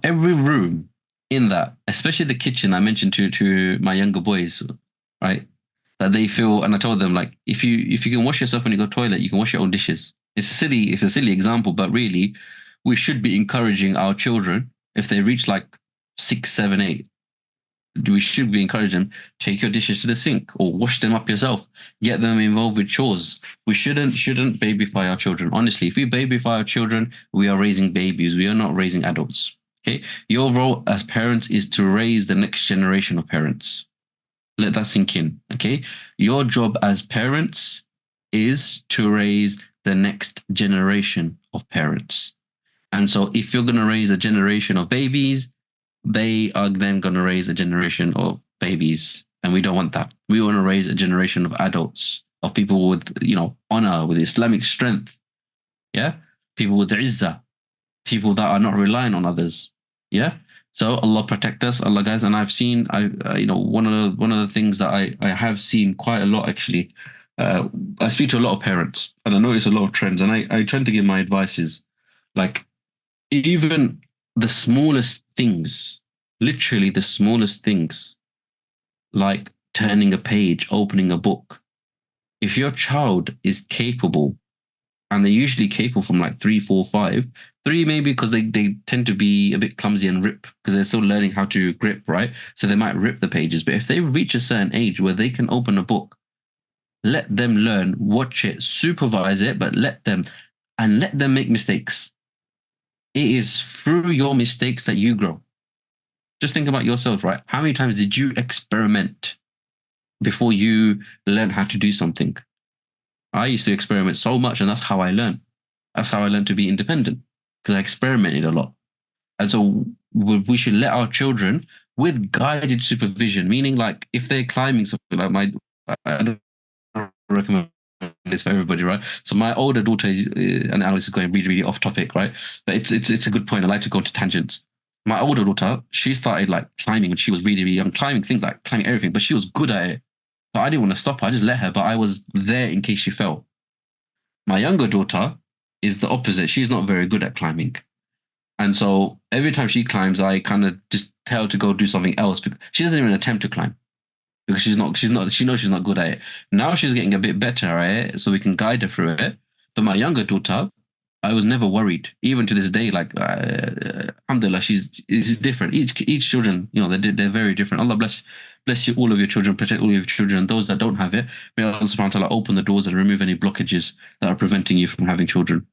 every room in that, especially the kitchen, I mentioned to my younger boys, right? That they feel, and I told them like, if you can wash yourself when you go to the toilet, you can wash your own dishes. It's a silly example, but really, we should be encouraging our children if they reach like 6, 7, 8. We should be encouraging them, take your dishes to the sink or wash them up yourself. Get them involved with chores. We shouldn't babyfy our children. Honestly, if we babyfy our children, we are raising babies. We are not raising adults. Okay. Your role as parents is to raise the next generation of parents. Let that sink in. Okay. Your job as parents is to raise the next generation of parents. And so if you're going to raise a generation of babies, they are then going to raise a generation of babies. And we don't want that. We want to raise a generation of adults, of people with, honor, with Islamic strength. Yeah. People with izzah, people that are not relying on others. Yeah. So Allah protect us, Allah guys. And I've seen, one of the things that I have seen quite a lot actually. I speak to a lot of parents, and I notice a lot of trends. And I tend to give my advices, like even the smallest things, literally the smallest things, like turning a page, opening a book. If your child is capable, and they're usually capable from like 3, 4, 5, three maybe because they tend to be a bit clumsy and rip because they're still learning how to grip, right? So they might rip the pages. But if they reach a certain age where they can open a book, let them learn, watch it, supervise it, but let them make mistakes. It is through your mistakes that you grow. Just think about yourself, right? How many times did you experiment before you learn how to do something? I used to experiment so much, and that's how I learned. That's how I learned to be independent, because I experimented a lot. And so we should let our children, with guided supervision, meaning like if they're climbing something like I don't recommend this for everybody, right? So my older daughter is, and Alice is going really, really off topic, right? But it's a good point. I like to go into tangents. My older daughter, she started like climbing when she was really, really young, climbing things like climbing everything, but she was good at it. So I didn't want to stop her. I just let her, but I was there in case she fell. My younger daughter is the opposite. She's not very good at climbing. And so every time she climbs, I kind of just tell her to go do something else. She doesn't even attempt to climb because she knows she's not good at it. Now she's getting a bit better at it, so we can guide her through it. But my younger daughter, I was never worried, even to this day. Like, alhamdulillah, it's different. Each children, they're very different. Allah bless you, all of your children, protect all of your children. Those that don't have it, may Allah subhanahu wa ta'ala open the doors and remove any blockages that are preventing you from having children.